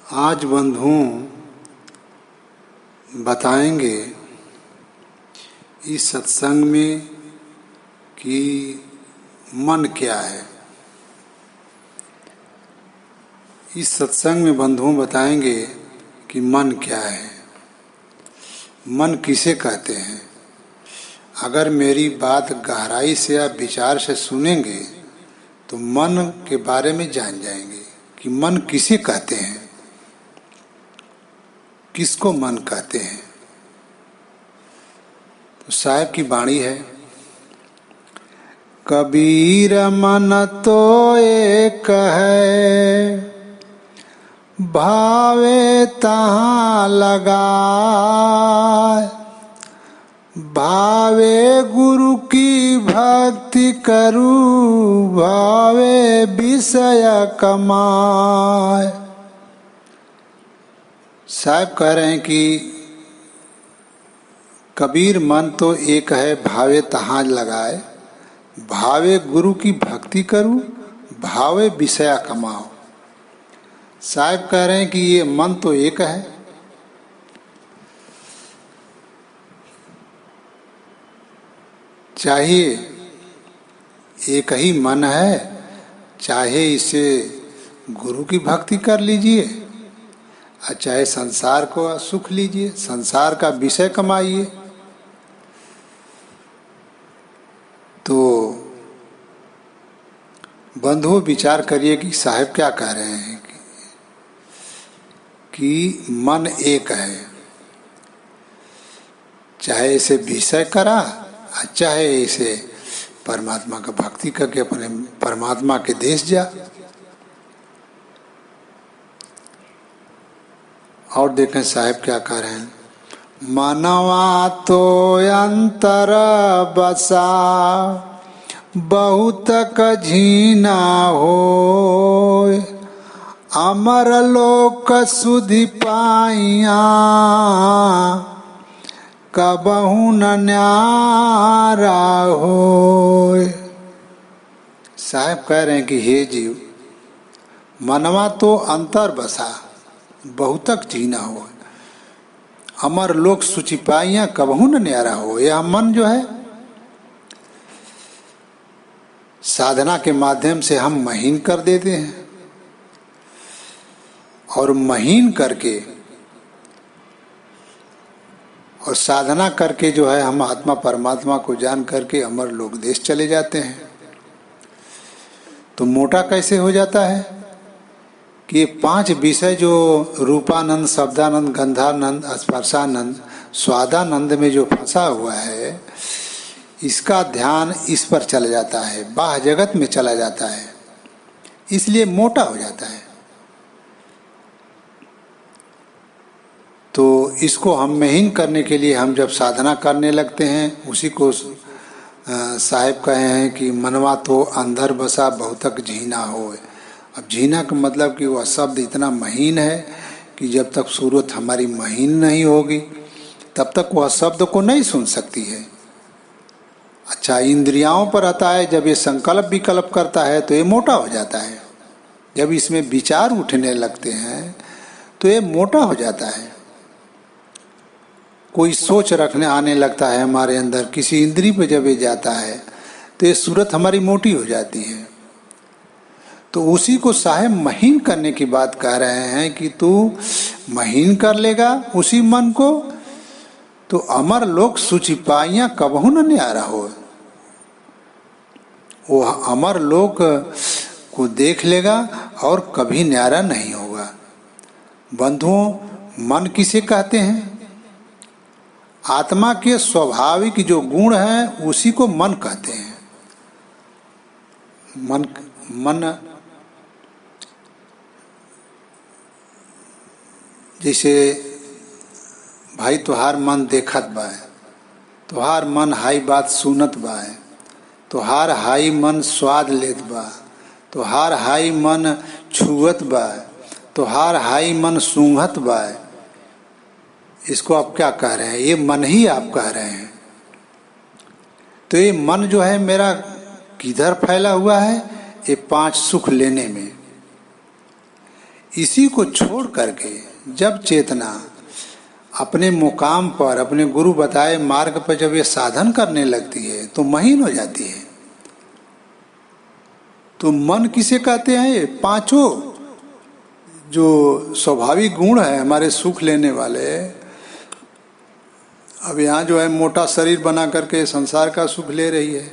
आज बंधुओं बताएंगे इस सत्संग में कि मन क्या है। इस सत्संग में बंधुओं बताएंगे कि मन क्या है, मन किसे कहते हैं। अगर मेरी बात गहराई से या विचार से सुनेंगे तो मन के बारे में जान जाएंगे कि मन किसे कहते हैं, किसको मन कहते हैं। तो साहब की वाणी है, कबीर मन तो एक है, भावे तहाँ लगाए, भावे गुरु की भक्ति करूं, भावे विषय कमाए। साहब कह रहे हैं कि कबीर मन तो एक है, भावे तहाँ लगाए, भावे गुरु की भक्ति करूं, भावे विषया कमाओ। साहब कह रहे हैं कि ये मन तो एक है, चाहिए एक ही मन है, चाहे इसे गुरु की भक्ति कर लीजिए और चाहे संसार को सुख लीजिए, संसार का विषय कमाइए। तो बंधुओं विचार करिए कि साहब क्या कह रहे हैं कि मन एक है, चाहे इसे विषय करा चाहे इसे परमात्मा का भक्ति करके अपने परमात्मा के देश जा। और देखें साहब क्या कह रहे हैं, मनवा तो अंतर बसा, बहुत झीना हो, अमर लोक सुधि पाइया, कबहू न न्यारा हो। साहब कह रहे हैं कि हे जीव, मनवा तो अंतर बसा, बहुतक जीना हो, अमर लोक सुचिपाइयां कबहू न न्यारा हो। यह मन जो है साधना के माध्यम से हम महीन कर देते हैं और महीन करके और साधना करके जो है हम आत्मा परमात्मा को जान करके अमर लोक देश चले जाते हैं। तो मोटा कैसे हो जाता है कि 5 विषय जो रूपानंद, शब्दानंद, गंधानंद, स्पर्शानंद, स्वादानंद में जो फंसा हुआ है, इसका ध्यान इस पर चला जाता है, बाह्य जगत में चला जाता है, इसलिए मोटा हो जाता है। तो इसको हम महीन करने के लिए हम जब साधना करने लगते हैं, उसी को साहिब कहे हैं कि मनवा तो अंदर बसा, बहुतक झीना हो। अब झीना का मतलब कि वह शब्द इतना महीन है कि जब तक सूरत हमारी महीन नहीं होगी तब तक वह शब्द को नहीं सुन सकती है। अच्छा, इंद्रियाओं पर आता है, जब ये संकल्प विकल्प करता है तो ये मोटा हो जाता है। जब इसमें विचार उठने लगते हैं तो ये मोटा हो जाता है। कोई सोच रखने आने लगता है हमारे अंदर, किसी इंद्री पे जब ये जाता है तो ये सूरत हमारी मोटी हो जाती है। तो उसी को साहब महीन करने की बात कह रहे हैं कि तू महीन कर लेगा उसी मन को तो अमर लोक सुचिपाइयां कबहू न न्यारा हो। वो अमर लोक को देख लेगा और कभी न्यारा नहीं होगा। बंधुओं, मन किसे कहते हैं? आत्मा के स्वाभाविक जो गुण हैं उसी को मन कहते हैं। मन जैसे भाई तुहार मन देखत बा, तुहार मन हाई बात सुनत बा, तुहार हाई मन स्वाद लेत बा, तुहार हाई मन छुअत बा, तुहार हाई मन सूंघत बा। इसको आप क्या कह रहे हैं? ये मन ही आप कह रहे हैं। तो ये मन जो है मेरा किधर फैला हुआ है? ये 5 सुख लेने में। इसी को छोड़ करके जब चेतना अपने मुकाम पर, अपने गुरु बताए मार्ग पर जब ये साधन करने लगती है तो महीन हो जाती है। तो मन किसे कहते हैं? ये पांचों जो स्वाभाविक गुण है हमारे सुख लेने वाले। अब यहाँ जो है मोटा शरीर बना करके संसार का सुख ले रही है,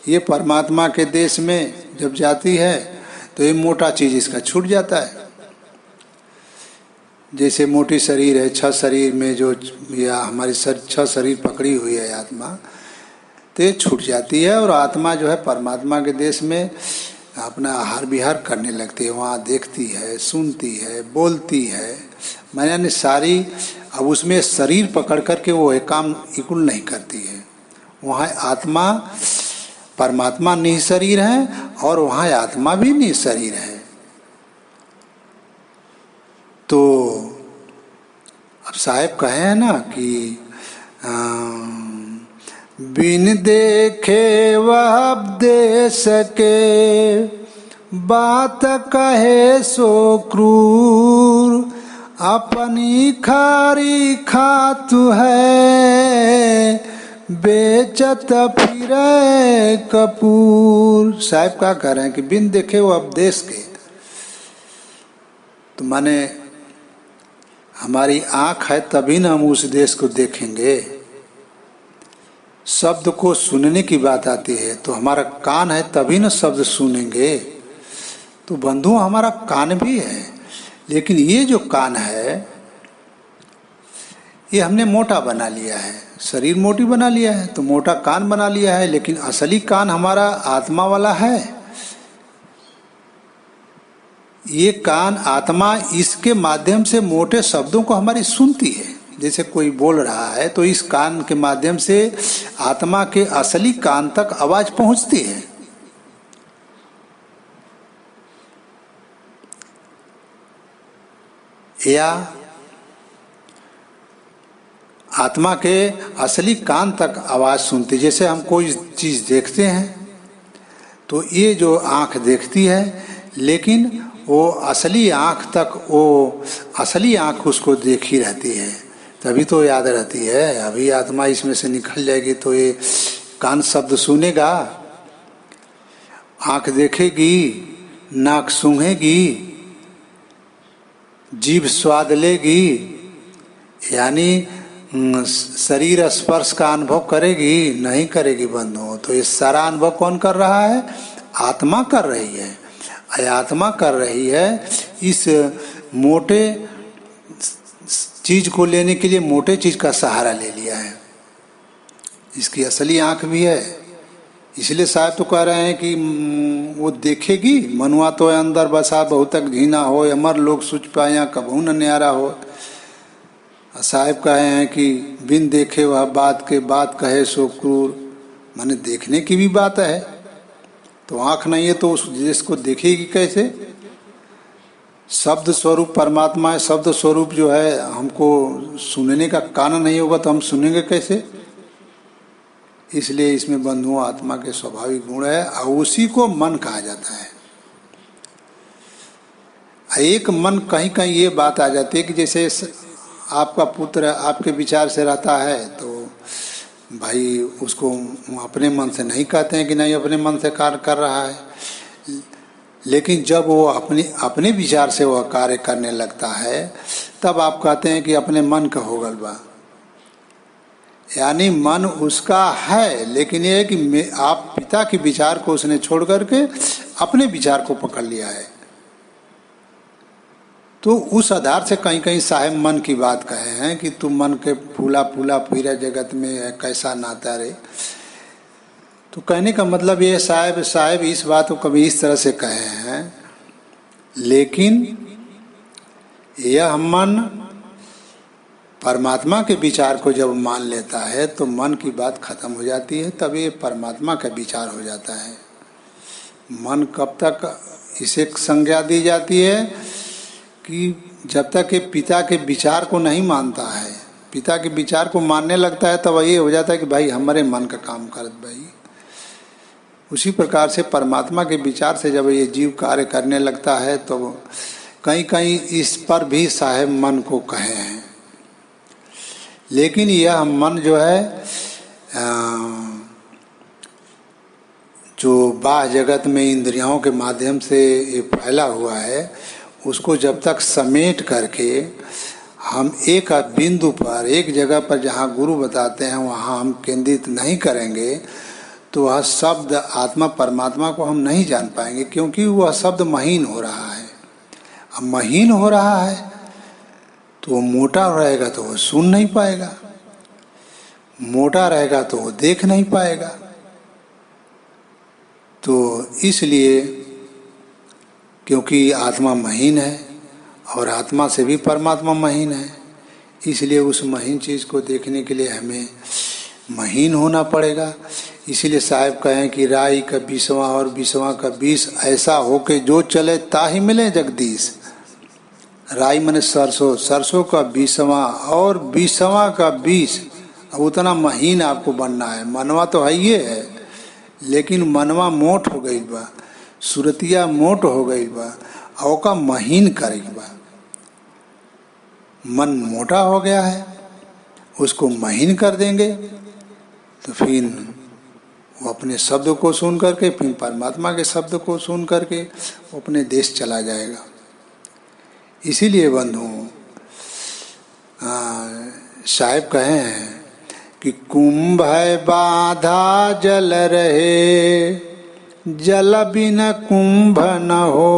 ये परमात्मा के देश में जब जाती है तो ये मोटा चीज इसका छूट जाता है। जैसे मोटी शरीर है, 6 शरीर में जो या हमारी 6 शरीर पकड़ी हुई है आत्मा, तो ये छूट जाती है और आत्मा जो है परमात्मा के देश में अपना आहार विहार करने लगती है। वहाँ देखती है, सुनती है, बोलती है, यानी सारी। अब उसमें शरीर पकड़ करके वो एक काम इकुल नहीं करती है। वहाँ आत्मा, परमात्मा निःशरीर है और वहाँ आत्मा भी निःशरीर है। तो अब साहेब कहे हैं ना कि बिन देखे वह दे सके, बात कहे सो क्रूर, अपनी खारी खातु है, बेचत फिरे कपूर। साहब क्या कह रहे हैं कि बिन देखे वो उपदेश के, तो माने हमारी आंख है तभी ना हम उस देश को देखेंगे। शब्द को सुनने की बात आती है तो हमारा कान है तभी ना शब्द सुनेंगे। तो बंधु हमारा कान भी है, लेकिन ये जो कान है ये हमने मोटा बना लिया है, शरीर मोटी बना लिया है तो मोटा कान बना लिया है, लेकिन असली कान हमारा आत्मा वाला है। ये कान आत्मा इसके माध्यम से मोटे शब्दों को हमारी सुनती है। जैसे कोई बोल रहा है तो इस कान के माध्यम से आत्मा के असली कान तक आवाज पहुंचती है। या आत्मा के असली कान तक आवाज सुनती। जैसे हम कोई चीज देखते हैं तो ये जो आंख देखती है, लेकिन वो असली आंख तक, वो असली आंख उसको देखी रहती है, तभी तो याद रहती है। अभी आत्मा इसमें से निकल जाएगी तो ये कान शब्द सुनेगा, आंख देखेगी, नाक सूंघेगी, जीभ स्वाद लेगी, यानी शरीर स्पर्श का अनुभव करेगी? नहीं करेगी बंधुओं। तो ये सारा अनुभव कौन कर रहा है? आत्मा कर रही है। आत्मा कर रही है। इस मोटे चीज को लेने के लिए मोटे चीज का सहारा ले लिया है। इसकी असली आंख भी है। इसलिए साहब तो कह रहे हैं कि वो देखेगी, मनुआ तो अंदर बसा बहुतक झीना हो, अमर लोग सुच पाया कभू न न्यारा हो। साहब कहे हैं कि बिन देखे वह बात के, बात कहे सो क्रूर। माने देखने की भी बात है, तो आंख नहीं है तो उस जिसको देखेगी कैसे? शब्द स्वरूप परमात्मा है, शब्द स्वरूप जो है, हमको सुनने का कान नहीं होगा तो हम सुनेंगे कैसे? इसलिए इसमें बंधुओं आत्मा के स्वाभाविक गुण है और उसी को मन कहा जाता है। एक मन कहीं कहीं ये बात आ जाती है कि जैसे आपका पुत्र आपके विचार से रहता है तो भाई उसको अपने मन से नहीं कहते हैं कि नहीं अपने मन से कार्य कर रहा है, लेकिन जब वो अपने विचार से वह कार्य करने लगता है तब आप कहते हैं कि अपने मन का हो गलबा। यानी मन उसका है, लेकिन ये है कि आप पिता के विचार को उसने छोड़ करके अपने विचार को पकड़ लिया है। तो उस आधार से कहीं कहीं साहेब मन की बात कहे हैं कि तुम मन के फूला फूला फिरे जगत में कैसा नाता रे। तो कहने का मतलब ये साहेब इस बात को कभी इस तरह से कहे हैं, लेकिन यह मन परमात्मा के विचार को जब मान लेता है तो मन की बात खत्म हो जाती है, तब ये परमात्मा का विचार हो जाता है। मन कब तक इसे संज्ञा दी जाती है कि जब तक ये पिता के विचार को नहीं मानता है, पिता के विचार को मानने लगता है तब ये हो जाता है कि भाई हमारे मन का काम कर भाई। उसी प्रकार से परमात्मा के विचार से जब ये जीव कार्य करने लगता है तो कहीं कहीं इस पर भी साहेब मन को कहे हैं, लेकिन यह मन जो है जो बाह्य जगत में इंद्रियों के माध्यम से ये फैला हुआ है, उसको जब तक समेट करके हम एक बिंदु पर, एक जगह पर जहाँ गुरु बताते हैं वहाँ हम केंद्रित नहीं करेंगे, तो वह शब्द आत्मा परमात्मा को हम नहीं जान पाएंगे, क्योंकि वह शब्द महीन हो रहा है। अब महीन हो रहा है तो वो मोटा रहेगा तो वो सुन नहीं पाएगा, मोटा रहेगा तो वो देख नहीं पाएगा। तो इसलिए क्योंकि आत्मा महीन है और आत्मा से भी परमात्मा महीन है, इसलिए उस महीन चीज़ को देखने के लिए हमें महीन होना पड़ेगा। इसीलिए साहब कहें कि राई का 20वां और 20वां का 20 ऐसा हो के जो चले ताही मिले जगदीश। राई माने सरसों, सरसों का 20वां और 20वां का 20, अब उतना महीन आपको बनना है। मनवा तो है ये है, लेकिन मनवा मोट हो गई बा, सुरतिया मोट हो गई बा, औका महीन करी बा। मन मोटा हो गया है, उसको महीन कर देंगे तो फिर वो अपने शब्द को सुन करके, फिर परमात्मा के शब्द को सुन करके वो अपने देश चला जाएगा। इसीलिए बंधुओं साहेब कहे हैं कि कुंभ है बाधा जल रहे, जल बिन कुंभ न हो,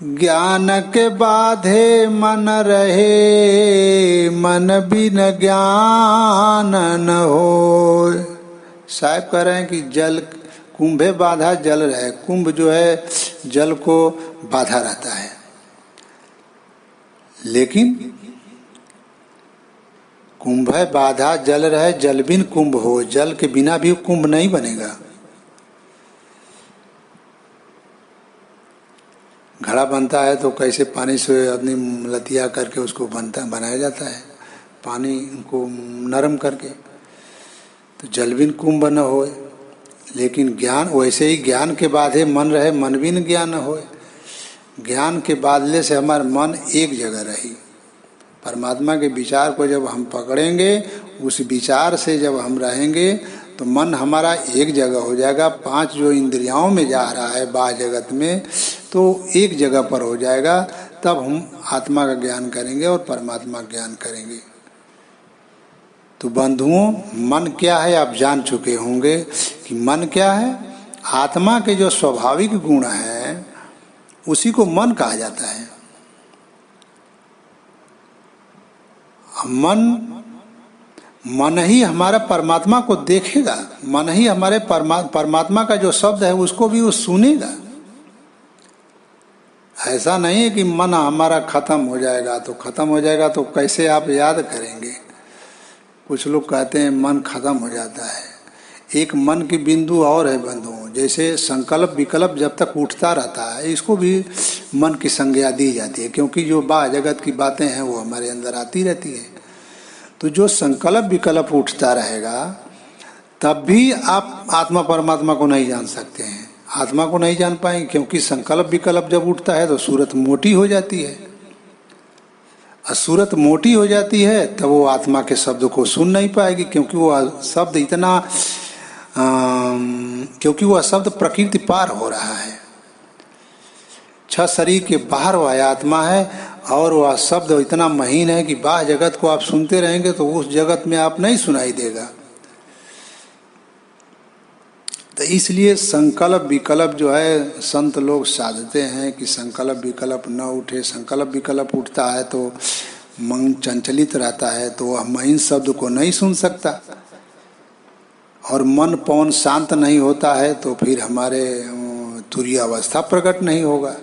ज्ञान के बाधे मन रहे, मन बिन ज्ञान न हो। साहब कह रहे हैं कि जल कुंभे बाधा जल रहे, कुंभ जो है जल को बाधा रहता है, लेकिन कुंभ है बाधा जल रहे, जल बिन कुंभ हो, जल के बिना भी कुंभ नहीं बनेगा। घड़ा बनता है तो कैसे पानी से अपनी लतिया करके उसको बनाया जाता है, पानी को नरम करके, तो जल बिन कुंभ न होए। लेकिन ज्ञान वैसे ही ज्ञान के बाधे मन रहे, मन बिन ज्ञान न होए। ज्ञान के बादले से हमारा मन एक जगह रही। परमात्मा के विचार को जब हम पकड़ेंगे, उस विचार से जब हम रहेंगे तो मन हमारा एक जगह हो जाएगा। 5 जो इंद्रियों में जा रहा है बाह्य जगत में, तो एक जगह पर हो जाएगा। तब हम आत्मा का ज्ञान करेंगे और परमात्मा का ज्ञान करेंगे। तो बंधुओं, मन क्या है आप जान चुके होंगे कि मन क्या है। आत्मा के जो स्वाभाविक गुण है उसी को मन कहा जाता है। मन ही हमारा परमात्मा को देखेगा, मन ही हमारे परमात्मा का जो शब्द है उसको भी वो सुनेगा। ऐसा नहीं है कि मन हमारा खत्म हो जाएगा, तो खत्म हो जाएगा तो कैसे आप याद करेंगे। कुछ लोग कहते हैं मन खत्म हो जाता है। एक मन की बिंदु और है बंधुओं, जैसे संकल्प विकल्प जब तक उठता रहता है, इसको भी मन की संज्ञा दी जाती है, क्योंकि जो बाह्य जगत की बातें हैं वो हमारे अंदर आती रहती है। तो जो संकल्प विकल्प उठता रहेगा, तब भी आप आत्मा परमात्मा को नहीं जान सकते हैं, आत्मा को नहीं जान पाएंगे, क्योंकि संकल्प विकल्प जब उठता है तो सूरत मोटी हो जाती है। और सूरत मोटी हो जाती है तब वो आत्मा के शब्द को सुन नहीं पाएगी, क्योंकि वो शब्द इतना क्योंकि वह शब्द प्रकृति पार हो रहा है। 6 शरीर के बाहर वह आत्मा है, और वह शब्द इतना महीन है कि बाह्य जगत को आप सुनते रहेंगे तो उस जगत में आप नहीं सुनाई देगा। तो इसलिए संकल्प विकल्प जो है, संत लोग साधते हैं कि संकल्प विकल्प न उठे। संकल्प विकल्प उठता है तो मन चंचलित रहता है, तो वह महीन शब्द को नहीं सुन सकता, और मन पवन शांत नहीं होता है तो फिर हमारे तुरीय अवस्था प्रकट नहीं होगा।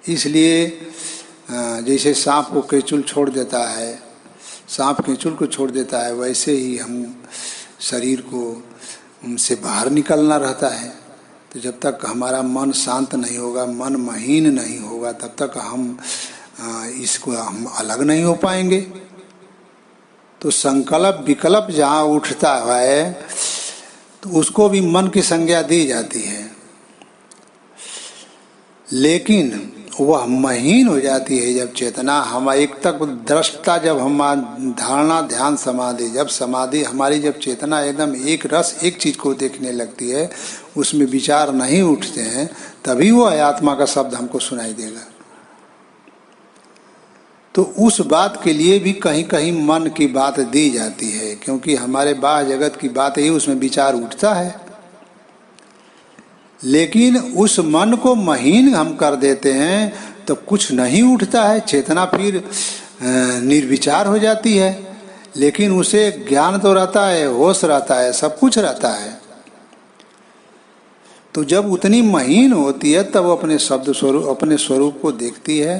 इसलिए जैसे सांप को केचुल छोड़ देता है, सांप केचुल को छोड़ देता है, वैसे ही हम शरीर को उनसे बाहर निकलना रहता है। तो जब तक हमारा मन शांत नहीं होगा, मन महीन नहीं होगा, तब तक हम इसको हम अलग नहीं हो पाएंगे। तो संकल्प विकल्प जहाँ उठता है तो उसको भी मन की संज्ञा दी जाती है। लेकिन वह महीन हो जाती है जब चेतना हम एक तक दृष्टता, जब हम धारणा ध्यान समाधि, जब समाधि हमारी, जब चेतना एकदम एक रस एक चीज को देखने लगती है, उसमें विचार नहीं उठते हैं, तभी वो आत्मा का शब्द हमको सुनाई देगा। तो उस बात के लिए भी कहीं कहीं मन की बात दी जाती है, क्योंकि हमारे बाह्य जगत की बात ही उसमें विचार उठता है। लेकिन उस मन को महीन हम कर देते हैं तो कुछ नहीं उठता है, चेतना फिर निर्विचार हो जाती है। लेकिन उसे ज्ञान तो रहता है, होश रहता है, सब कुछ रहता है। तो जब उतनी महीन होती है तब वो अपने शब्द स्वरूप, अपने स्वरूप को देखती है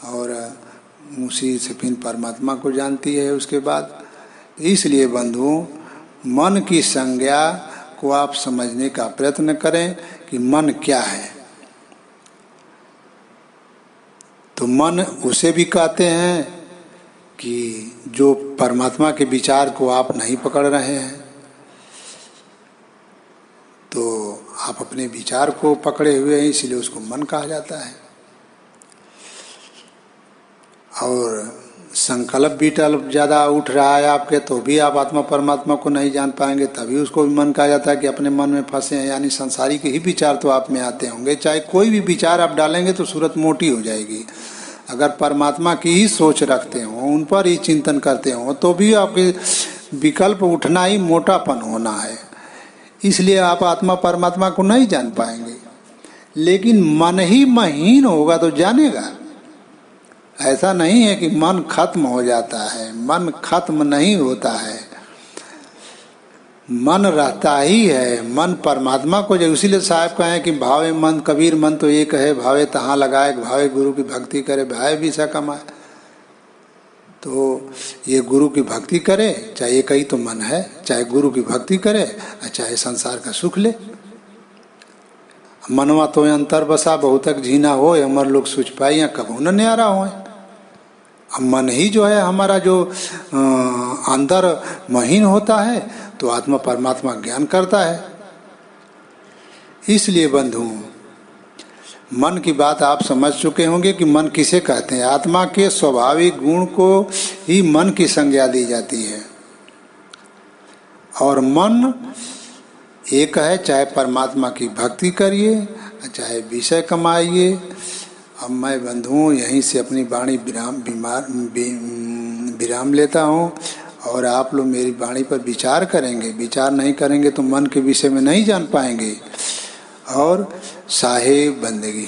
और उसी से फिर परमात्मा को जानती है उसके बाद। इसलिए बंधुओं, मन की संज्ञा को आप समझने का प्रयत्न करें कि मन क्या है। तो मन उसे भी कहते हैं कि जो परमात्मा के विचार को आप नहीं पकड़ रहे हैं, तो आप अपने विचार को पकड़े हुए हैं, इसलिए उसको मन कहा जाता है। और संकल्प भी ज़्यादा उठ रहा है आपके, तो भी आप आत्मा परमात्मा को नहीं जान पाएंगे, तभी उसको भी मन कहा जाता है कि अपने मन में फंसे हैं। यानी संसारी के ही विचार तो आप में आते होंगे। चाहे कोई भी विचार आप डालेंगे तो सूरत मोटी हो जाएगी। अगर परमात्मा की ही सोच रखते हो, उन पर ही चिंतन करते हो, तो भी आपके विकल्प उठना ही मोटापन होना है। इसलिए आप आत्मा परमात्मा को नहीं जान पाएंगे। लेकिन मन ही महीन होगा तो जानेगा। ऐसा नहीं है कि मन खत्म हो जाता है, मन खत्म नहीं होता है, मन रहता ही है। मन परमात्मा को, जब इसीलिए साहब कहें कि भावे मन, कबीर मन तो एक है, भावे तहाँ लगाए, भावे गुरु की भक्ति करे, भावे विषय कमाए। तो ये गुरु की भक्ति करे, चाहे एक ही तो मन है, चाहे गुरु की भक्ति करे, चाहे संसार का सुख ले। मनवा तो अंतर बसा बहुतक जीना हो, अमर लोग सोच पाई या कबू न न्यारा हो। मन ही जो है हमारा, जो अंदर महीन होता है तो आत्मा परमात्मा ज्ञान करता है। इसलिए बंधु, मन की बात आप समझ चुके होंगे कि मन किसे कहते हैं। आत्मा के स्वाभाविक गुण को ही मन की संज्ञा दी जाती है। और मन एक है, चाहे परमात्मा की भक्ति करिए, चाहे विषय कमाइए। अब मैं बंधुओं यहीं से अपनी वाणी विराम लेता हूँ, और आप लोग मेरी वाणी पर विचार करेंगे। विचार नहीं करेंगे तो मन के विषय में नहीं जान पाएंगे। और साहेब बंदगी।